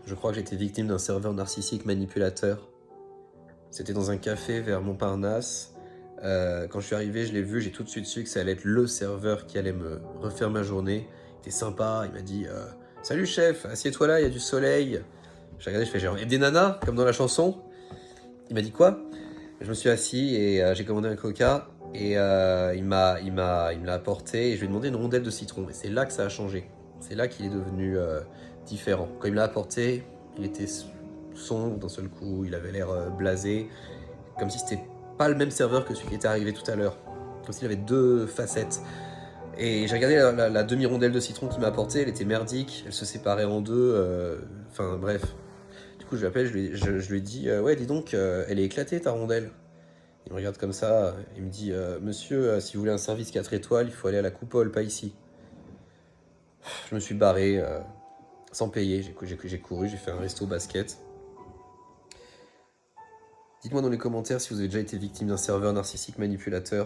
Je crois que j'étais victime d'un serveur narcissique manipulateur. C'était dans un café vers Montparnasse. Quand je suis arrivé, je l'ai vu, j'ai tout de suite su que ça allait être le serveur qui allait me refaire ma journée. Il était sympa, il m'a dit Salut chef, assieds-toi là, il y a du soleil. J'ai regardé, je fais genre, et des nanas, comme dans la chanson. Il m'a dit quoi? Je me suis assis et j'ai commandé un coca. Et il me l'a apporté et je lui ai demandé une rondelle de citron. Et c'est là que ça a changé. C'est là qu'il est devenu différent. Quand il me l'a apporté, il était sombre d'un seul coup, il avait l'air blasé, comme si c'était pas le même serveur que celui qui était arrivé tout à l'heure. Comme s'il avait deux facettes. Et j'ai regardé la demi-rondelle de citron qu'il m'a apportée, elle était merdique, elle se séparait en deux, enfin bref. Du coup je l'appelle, je lui ai dit ouais dis donc, elle est éclatée ta rondelle. Il me regarde comme ça, il me dit Monsieur, si vous voulez un service 4 étoiles, il faut aller à la coupole, pas ici. Je me suis barré sans payer, j'ai couru, j'ai fait un resto basket. Dites-moi dans les commentaires si vous avez déjà été victime d'un serveur narcissique manipulateur.